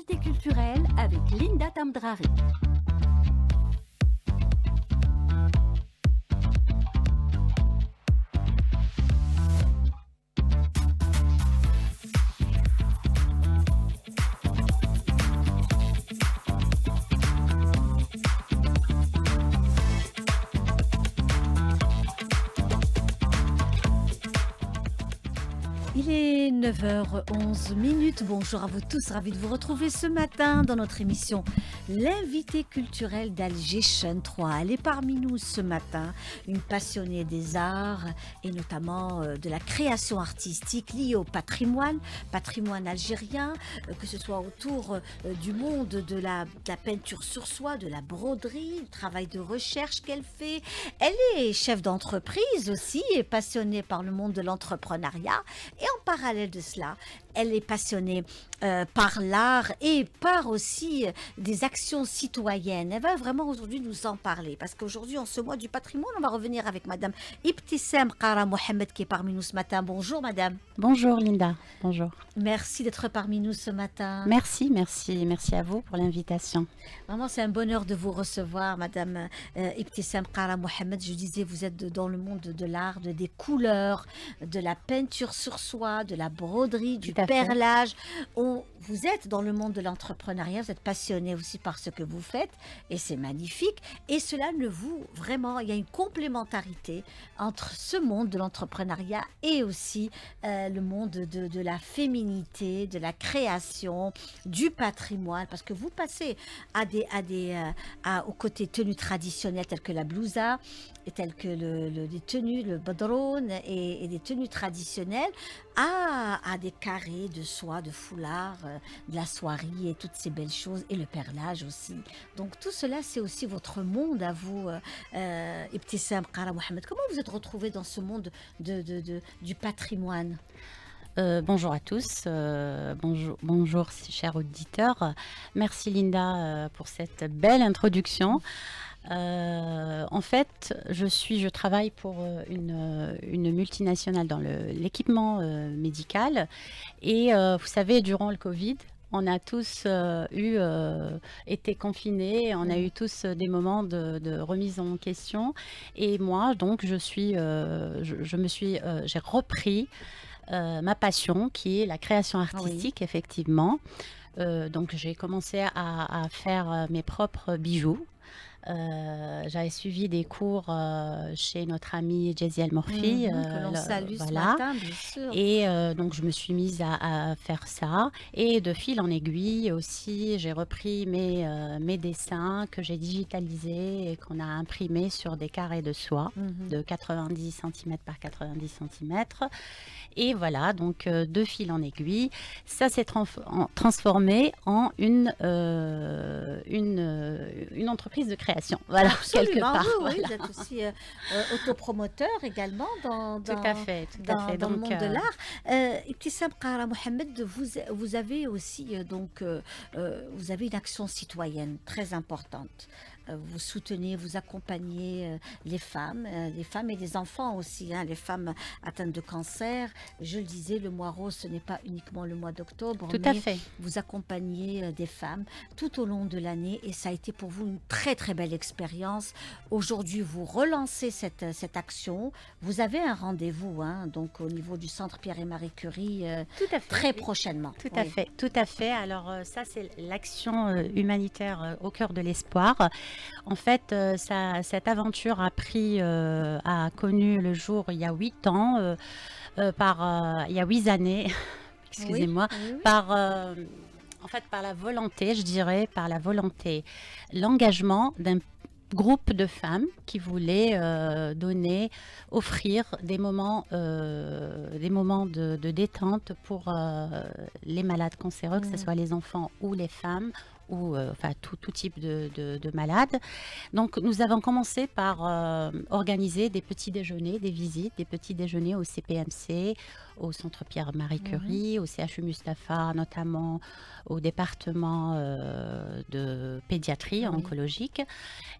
l'invité culturel avec Linda Tamdrari. Il est 9h11. Bonjour à vous tous, ravi de vous retrouver ce matin dans notre émission L'invité culturel d'Alger Jeune 3. Elle est parmi nous ce matin, une passionnée des arts et notamment de la création artistique liée au patrimoine algérien, que ce soit autour du monde de la peinture sur soie, de la broderie, le travail de recherche qu'elle fait. Elle est chef d'entreprise aussi et passionnée par le monde de l'entrepreneuriat. Et en parallèle de cela, elle est passionnée par l'art et par aussi des actions citoyennes. Elle va vraiment aujourd'hui nous en parler parce qu'aujourd'hui, en ce mois du patrimoine, on va revenir avec Madame Ibtissam Qara Mohamed qui est parmi nous ce matin. Bonjour Madame. Bonjour Linda, bonjour. Merci d'être parmi nous ce matin. Merci à vous pour l'invitation. Vraiment, c'est un bonheur de vous recevoir, Madame Ibtissam Qara Mohamed. Je disais, vous êtes dans le monde de l'art, des couleurs, de la peinture sur soie, de la broderie, du perlage. Vous êtes dans le monde de l'entrepreneuriat, vous êtes passionné aussi par ce que vous faites et c'est magnifique. Et cela vraiment, il y a une complémentarité entre ce monde de l'entrepreneuriat et aussi le monde de la féminité, de la création, du patrimoine, parce que vous passez aux côtés tenues traditionnelles telles que la blousa, et telles que des tenues, le badroun et des tenues traditionnelles, à des carrés de soie, de foulard, de la soierie et toutes ces belles choses, et le perlage aussi. Donc tout cela, c'est aussi votre monde à vous, Ibtissam Qara Mohamed. Comment vous êtes retrouvée dans ce monde du patrimoine? Bonjour à tous, bonjour chers auditeurs. Merci Linda pour cette belle introduction. En fait, je travaille pour une multinationale dans l'équipement médical et vous savez, durant le Covid, on a tous été confinés, on a eu tous des moments de remise en question et moi, donc, j'ai repris ma passion qui est la création artistique, effectivement. Donc j'ai commencé à faire mes propres bijoux. J'avais suivi des cours chez notre amie Jazzy El Morfi. Que l'on salue ce matin, bien sûr. Et donc, je me suis mise à faire ça. Et de fil en aiguille aussi, j'ai repris mes dessins que j'ai digitalisés et qu'on a imprimés sur des carrés de soie de 90 cm par 90 cm. Et voilà, donc de fil en aiguille, ça s'est transformé en une entreprise de création. Voilà, absolument, quelque part. Oui, vous êtes aussi autopromoteur également dans le monde de l'art. Ibtissam Qara Mohamed, vous avez aussi vous avez une action citoyenne très importante. Vous soutenez, vous accompagnez les femmes et les enfants aussi, les femmes atteintes de cancer. Je le disais, le mois rose, ce n'est pas uniquement le mois d'octobre, Tout à fait. Vous accompagnez des femmes tout au long de l'année et ça a été pour vous une très très belle expérience. Aujourd'hui, vous relancez cette action. Vous avez un rendez-vous donc au niveau du centre Pierre et Marie Curie très prochainement. Tout à fait. Alors ça, c'est l'action humanitaire au cœur de l'espoir. En fait, cette aventure a connu le jour il y a 8 ans, il y a 8 années, excusez-moi, oui. par la volonté, l'engagement d'un groupe de femmes qui voulaient offrir des moments de détente pour les malades cancéreux, que ce soit les enfants ou les femmes, ou tout type de malades. Donc nous avons commencé par organiser des petits déjeuners, des visites, des petits déjeuners au CPMC, au Centre Pierre-Marie Curie, au CHU Mustapha, notamment au département de pédiatrie oncologique.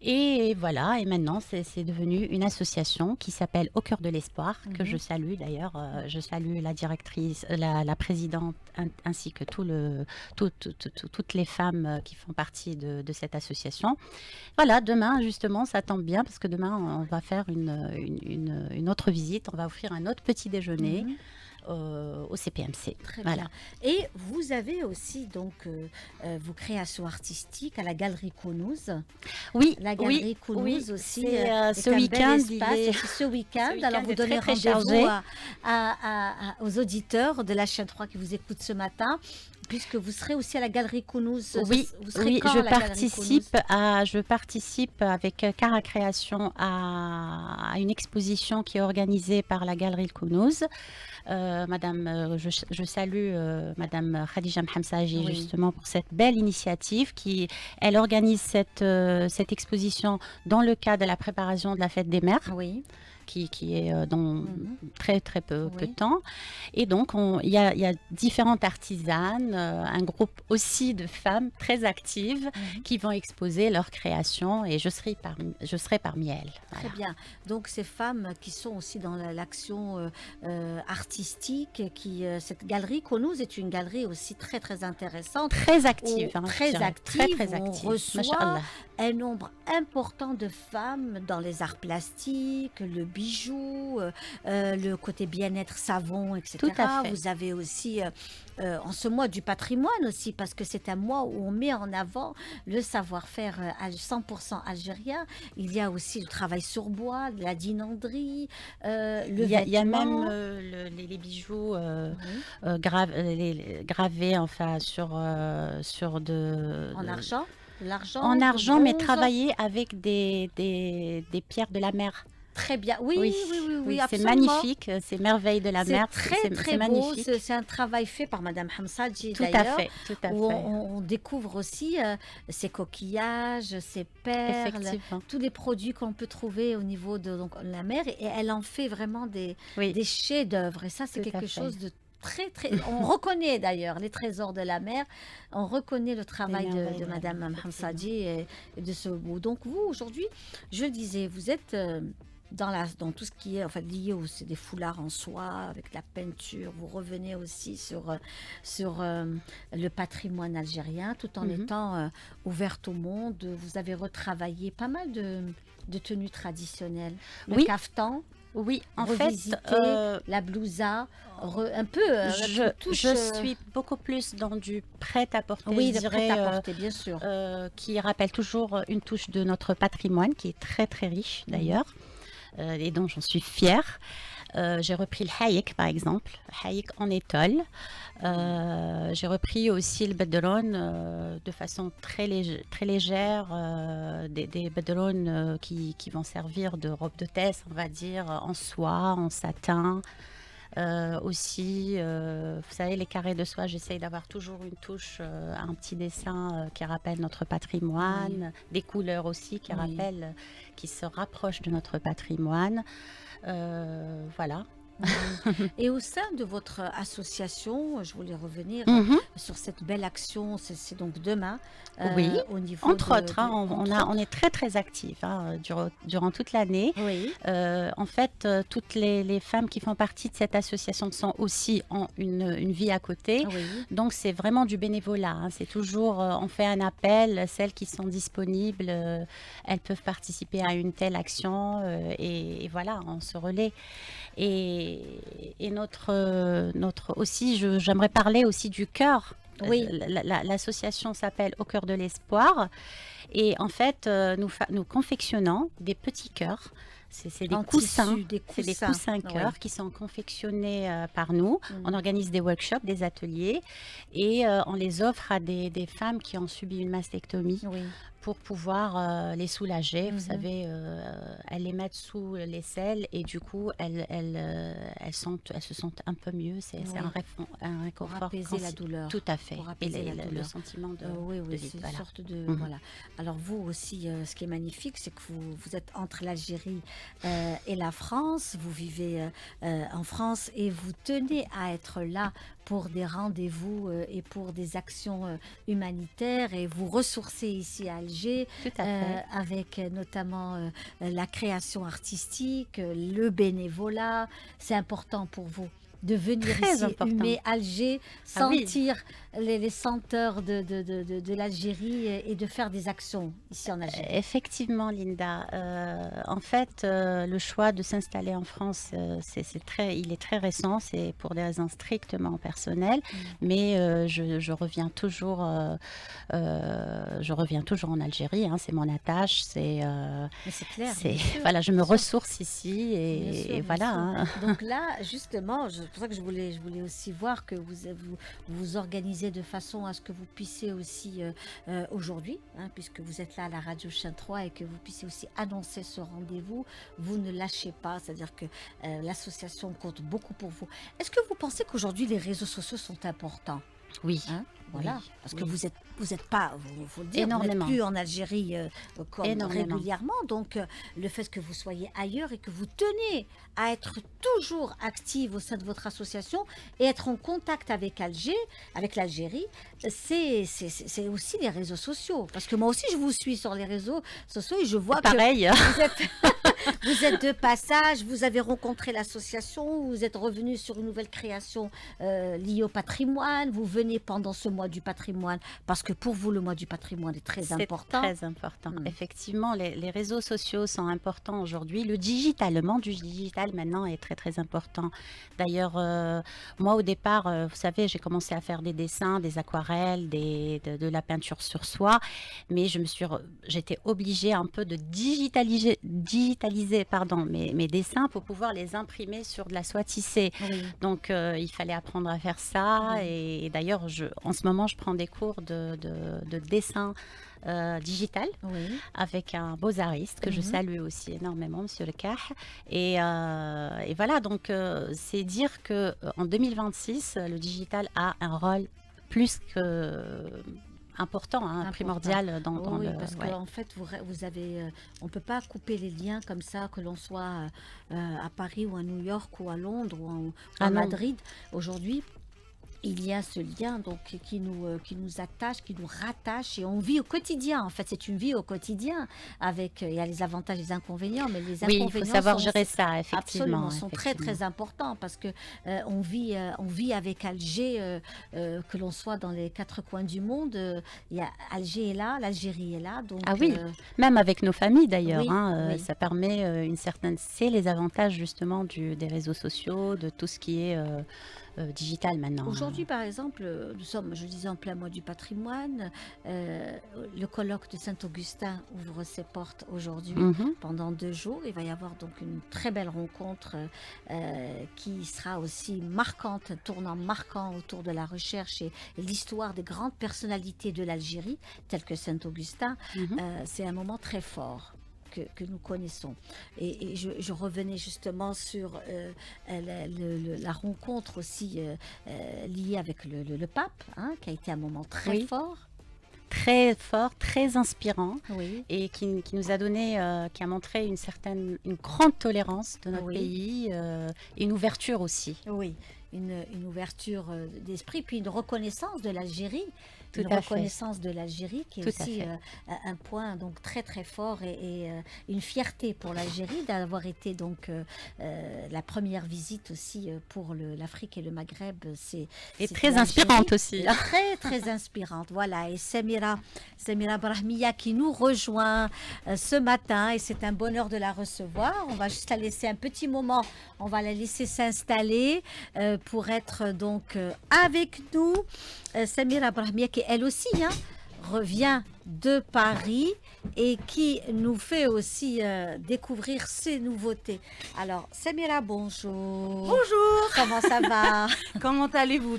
Et voilà, et maintenant c'est devenu une association qui s'appelle Au cœur de l'espoir, que je salue d'ailleurs. Je salue la directrice, la présidente, ainsi que toutes les femmes qui font partie de cette association. Voilà, demain justement, ça tombe bien parce que demain on va faire une autre visite, on va offrir un autre petit déjeuner. Au CPMC. Très bien. Et vous avez aussi donc vos créations artistiques à la Galerie Kounouz. Oui, la Galerie Kounouz aussi. Ce week-end. Ce week-end. Alors vous donnez rendez-vous aux auditeurs de la chaîne 3 qui vous écoutent ce matin. Puisque vous serez aussi à la Galerie Kounouz. Oui, je participe avec Cara Création à une exposition qui est organisée par la Galerie Kounouz. Je salue Madame Khadija Mhamsaji justement pour cette belle initiative elle organise cette exposition dans le cadre de la préparation de la fête des mères. Oui. Qui est dans très peu de temps. Et donc, il y a différentes artisanes, un groupe aussi de femmes très actives qui vont exposer leurs créations et je serai parmi elles. Très bien. Donc, ces femmes qui sont aussi dans l'action artistique, cette galerie Kounouz est une galerie aussi très intéressante. Très active. Très active. Très on active. reçoit un nombre important de femmes dans les arts plastiques, le bijou, le côté bien-être savon, etc. Tout à fait. Vous avez aussi, en ce mois du patrimoine aussi, parce que c'est un mois où on met en avant le savoir-faire à 100% algérien. Il y a aussi le travail sur bois, la dinanderie, le vêtement. Il y a même les bijoux gravés enfin, sur de... En argent. En argent, mais travaillé avec des pierres de la mer. Très bien, oui, c'est magnifique, c'est merveille de la mer. C'est très beau, c'est un travail fait par Madame Hamsadji d'ailleurs. Tout à fait. Où on découvre aussi ces coquillages, ces perles, tous les produits qu'on peut trouver au niveau de la mer. Et elle en fait vraiment des chefs-d'œuvre. Et ça, c'est quelque chose de très. On reconnaît d'ailleurs les trésors de la mer, on reconnaît le travail de Madame Hamsadji et de ce bout. Donc vous, aujourd'hui, je le disais, vous êtes dans tout ce qui est lié c'est des foulards en soie, avec la peinture. Vous revenez aussi sur le patrimoine algérien, tout en étant ouverte au monde. Vous avez retravaillé pas mal de tenues traditionnelles. Le kaftan. Oui, en revisiter la blousa, un peu. Je suis beaucoup plus dans du prêt-à-porter, le prêt-à-porter, bien sûr. Qui rappelle toujours une touche de notre patrimoine, qui est très riche d'ailleurs, et dont j'en suis fière. J'ai repris le haïk par exemple, haïk en étole. J'ai repris aussi le bedron de façon très légère, des bedrons qui vont servir de robe d'hôtesse, on va dire, en soie, en satin. Aussi, vous savez, les carrés de soie, j'essaye d'avoir toujours une touche, un petit dessin qui rappelle notre patrimoine, des couleurs aussi qui rappellent, qui se rapprochent de notre patrimoine. Voilà. Et au sein de votre association, je voulais revenir sur cette belle action, c'est donc demain. Au niveau entre autres, on est très actifs durant toute l'année. En fait, toutes les femmes qui font partie de cette association sont aussi en une vie à côté. Donc c'est vraiment du bénévolat. C'est toujours, on fait un appel, celles qui sont disponibles, elles peuvent participer à une telle action et voilà, on se relaie. Et notre aussi, j'aimerais parler aussi du cœur. L'association s'appelle Au cœur de l'espoir. Et en fait, nous confectionnons des petits cœurs. C'est des coussins, cœurs qui sont confectionnés par nous. On organise des workshops, des ateliers et on les offre à des femmes qui ont subi une mastectomie pour pouvoir les soulager. Vous Mhm. savez, elles les mettent sous l'aisselle et du coup, elles se sentent un peu mieux. C'est Oui, un pour réconfort. apaiser la douleur. Tout à fait. Pour Et apaiser la le douleur. sentiment Oui, de oui, vide. c'est une Voilà. sorte de... Mhm. Voilà. Alors vous aussi, ce qui est magnifique, c'est que vous êtes entre l'Algérie et la France. Vous vivez en France et vous tenez à être là pour des rendez-vous et pour des actions humanitaires et vous ressourcez ici à Alger Tout à fait. avec notamment la création artistique, le bénévolat. C'est important pour vous de venir Très ici, important. humer Alger, Ah oui. sentir les senteurs de l'Algérie et de faire des actions ici en Algérie. Effectivement, Linda. En fait, le choix de s'installer en France, il est très récent. C'est pour des raisons strictement personnelles, Mm. mais je reviens toujours en Algérie. Hein, c'est mon attache. Mais c'est clair, bien sûr, Voilà, je me bien sûr. ressource ici Bien sûr, et bien voilà. sûr. Hein. Donc là, justement, c'est pour ça que je voulais aussi voir que vous organisez de façon à ce que vous puissiez aussi aujourd'hui, hein, puisque vous êtes là à la radio Chaîne 3 et que vous puissiez aussi annoncer ce rendez-vous, vous ne lâchez pas, c'est-à-dire que l'association compte beaucoup pour vous. Est-ce que vous pensez qu'aujourd'hui les réseaux sociaux sont importants? Oui, Hein, voilà, oui, parce que oui. vous êtes pas, faut le dire, vous n'êtes Énormément, plus en Algérie comme énormément. régulièrement, donc le fait que vous soyez ailleurs et que vous tenez à être toujours active au sein de votre association et être en contact avec Alger, avec l'Algérie, c'est aussi les réseaux sociaux. Parce que moi aussi, je vous suis sur les réseaux sociaux et je vois que Pareil. vous êtes, vous êtes de passage, vous avez rencontré l'association, vous êtes revenu sur une nouvelle création liée au patrimoine, vous venez pendant ce mois du patrimoine, parce que pour vous, le mois du patrimoine est très C'est important. très important. Mm. Effectivement, les réseaux sociaux sont importants aujourd'hui. Le digital, le monde du digital maintenant est très très important. D'ailleurs, moi au départ, vous savez, j'ai commencé à faire des dessins, des aquarelles, de la peinture sur soie, mais j'étais obligée un peu de digitaliser pardon, mes dessins pour pouvoir les imprimer sur de la soie tissée. Oui, Donc, il fallait apprendre à faire ça. oui, Et d'ailleurs, en ce moment, je prends des cours de dessin digital oui. avec un beaux-artiste que je Mhm. salue aussi énormément, Monsieur Lekah. Et voilà, donc c'est dire que en 2026, le digital a un rôle plus que important, hein, Important. primordial dans Oui, le. parce Ouais. qu'en fait, vous avez, on ne peut pas couper les liens comme ça, que l'on soit à Paris ou à New York ou à Londres ou Ah à non, Madrid. Aujourd'hui, il y a ce lien donc qui nous attache, qui nous rattache et on vit au quotidien. En fait, c'est une vie au quotidien avec il y a les avantages et les inconvénients, mais les oui, il faut inconvénients savoir sont gérer ça, absolument effectivement, sont très effectivement. très importants parce que on vit avec Alger, que l'on soit dans les quatre coins du monde. Il y a Alger est là, l'Algérie est là, donc Ah oui, même avec nos familles d'ailleurs, oui, hein, oui. ça permet une certaine. C'est les avantages justement des réseaux sociaux, de tout ce qui est digital maintenant. Aujourd'hui, par exemple, nous sommes, je disais, en plein mois du patrimoine. Le colloque de Saint-Augustin ouvre ses portes aujourd'hui Mhm. pendant 2 jours. Il va y avoir donc une très belle rencontre qui sera aussi marquante, un tournant marquant autour de la recherche et l'histoire des grandes personnalités de l'Algérie, telles que Saint-Augustin. Mhm. C'est un moment très fort. Que nous connaissons. Et je revenais justement sur la rencontre aussi liée avec le pape, hein, qui a été un moment très Oui, fort. très fort, très inspirant Oui, et qui nous a donné, qui a montré une grande tolérance de notre oui, pays et une ouverture aussi. oui. Une ouverture d'esprit, puis une reconnaissance de l'Algérie. Tout Une à fait, reconnaissance de l'Algérie qui est tout à aussi fait. un point donc très très fort et une fierté pour l'Algérie d'avoir été donc la première visite aussi pour l'Afrique et le Maghreb, Et c'est très l'Algérie. inspirante aussi. Et très très inspirante, voilà. Et Samira Brahmia qui nous rejoint ce matin et c'est un bonheur de la recevoir. On va juste la laisser un petit moment, on va la laisser s'installer pour être donc avec nous. Samira Brahmia qui elle aussi hein, revient de Paris et qui nous fait aussi découvrir ses nouveautés. Alors, Samira, bonjour. Bonjour. Comment ça va? Comment allez-vous?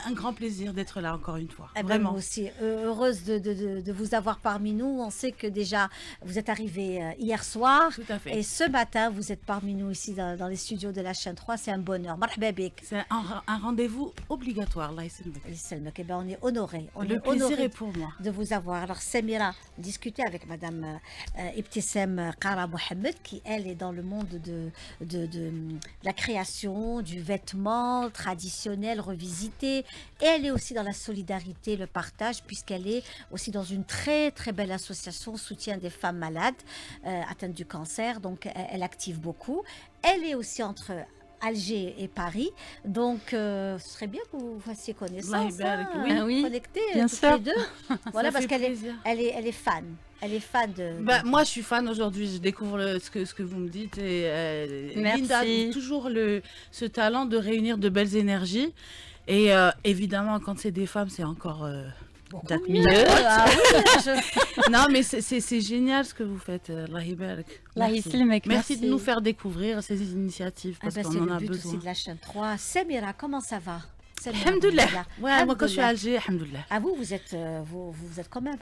Un grand plaisir d'être là encore une fois. Eh ben, Vraiment. moi aussi, heureuse de vous avoir parmi nous. On sait que déjà, vous êtes arrivé hier soir. Tout à fait. Et ce matin, vous êtes parmi nous ici dans les studios de la chaîne 3. C'est un bonheur. Marhaba bik. C'est un rendez-vous obligatoire. Là, Eh ben, on est honorés. le plaisir est pour moi. De vous avoir. Alors, Samira, discuter avec Madame Ibtissam Kara Mohamed, qui, elle, est dans le monde de la création, du vêtement traditionnel, revisité. Et elle est aussi dans la solidarité, le partage, puisqu'elle est aussi dans une très, très belle association soutien des femmes malades atteintes du cancer. Donc, elle active beaucoup. Elle est aussi entre Alger et Paris, donc ce serait bien que vous fassiez connaissance, oui, connectés bien toutes sûr. les deux. Voilà, parce qu'elle est fan. Elle est fan de. Moi, je suis fan aujourd'hui. Je découvre ce que vous me dites. Et, merci. Linda a toujours ce talent de réunir de belles énergies. Et évidemment, quand c'est des femmes, c'est encore beaucoup mieux. Ah, oui, non, mais c'est génial ce que vous faites. Merci de nous faire découvrir ces initiatives parce qu'on en a besoin. C'est le but aussi de la chaîne 3. Samira, comment ça va? Alhamdoulilah. Ouais, moi quand je suis à Alger, alhamdoulilah. Ah, vous êtes quand même,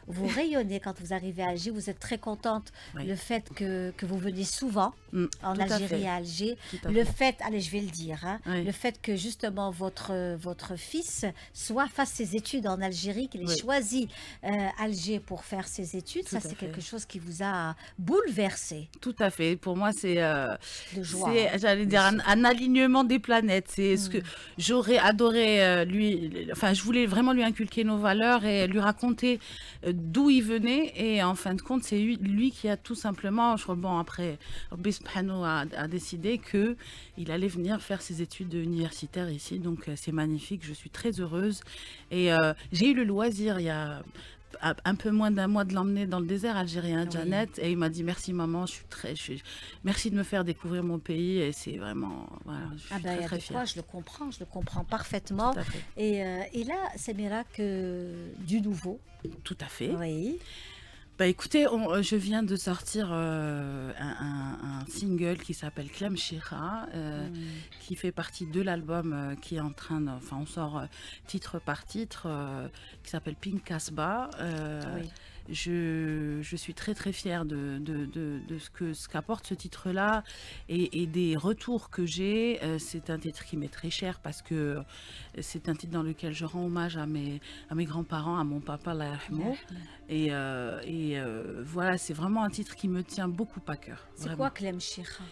vous rayonnez quand vous arrivez à Alger. Vous êtes très contente le fait que vous venez souvent en Algérie et à Alger. Le fait, allez, je vais le dire, le fait que justement votre fils fasse ses études en Algérie, qu'il ait choisi Alger pour faire ses études, ça c'est quelque chose qui vous a bouleversé. Tout à fait. Pour moi, c'est de joie. J'allais dire un alignement des planètes. C'est ce que j'aurais adoré je voulais vraiment lui inculquer nos valeurs et lui raconter d'où il venait. Et en fin de compte, c'est lui qui a tout simplement, après, Rabbi Subhanahu a décidé qu'il allait venir faire ses études universitaires ici. Donc, c'est magnifique. Je suis très heureuse. Et j'ai eu le loisir, il y a un peu moins d'un mois, de l'emmener dans le désert algérien, Janet, et il m'a dit merci maman, merci de me faire découvrir mon pays, et c'est vraiment, voilà, je suis très fière. Je le comprends parfaitement. Et là, Samira, que du nouveau. Tout à fait. Oui. Bah écoutez, je viens de sortir un single qui s'appelle Klem Shira, qui fait partie de l'album qui est en train de... Enfin, on sort titre par titre, qui s'appelle Pink Kasbah. Je suis très très fière de ce qu'apporte ce titre-là et des retours que j'ai. C'est un titre qui m'est très cher parce que c'est un titre dans lequel je rends hommage à mes grands-parents, à mon papa, Allah yarhamou. Et voilà, c'est vraiment un titre qui me tient beaucoup à cœur. C'est quoi Klem Shira?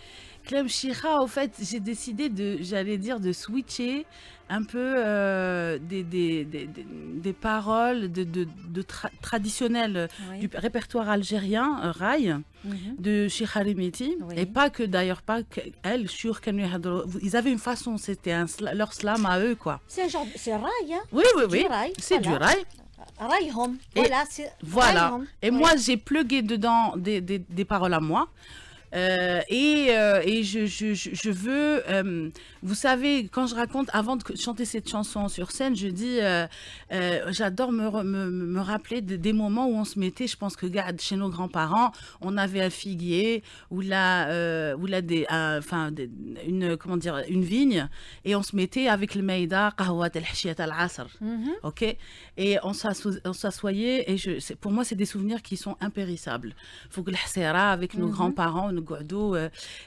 Klem Shira, au fait, j'ai décidé de switcher un peu des paroles traditionnelles du répertoire algérien, raï, de Cheikh Harimiti. Et pas que elle, ils avaient une façon, c'était leur slam à eux, quoi. C'est raï, hein? Oui, c'est du raï. Raïhom, voilà. Et moi, j'ai plugué dedans des paroles à moi. Et je veux, vous savez, quand je raconte, avant de chanter cette chanson sur scène, je dis, j'adore me rappeler des moments où on se mettait, je pense que chez nos grands-parents, on avait un figuier ou une vigne, et on se mettait avec le maïda, qahwat al-hachiyat al-asr, ok, et on s'assoyait, et pour moi, c'est des souvenirs qui sont impérissables. Faut que l'hsera avec nos grands-parents,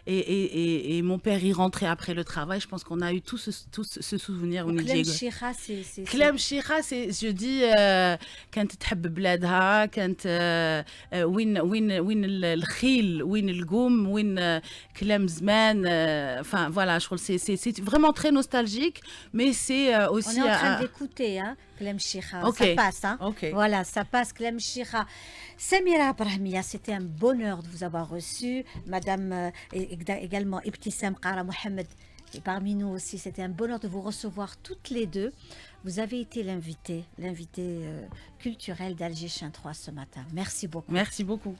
et mon père y rentrait après le travail. Je pense qu'on a eu tout ce souvenir. Klem Shira, c'est Klem Shira, c'est, je dis, كانت تحب بلادها, كانت وين الخيل, وين القوم, وين كلام زمان. Enfin voilà, je trouve que c'est vraiment très nostalgique, mais c'est aussi. On est en train d'écouter, hein, Klem Shira. Ça passe, hein. Voilà, ça passe, Klem Shira. Samira Brahmia, c'était un bonheur de vous avoir reçu. Madame également Ibtissam Kara Mohamed est parmi nous aussi. C'était un bonheur de vous recevoir toutes les deux. Vous avez été l'invité culturel d'Alger Chain 3 ce matin. Merci beaucoup. Merci beaucoup.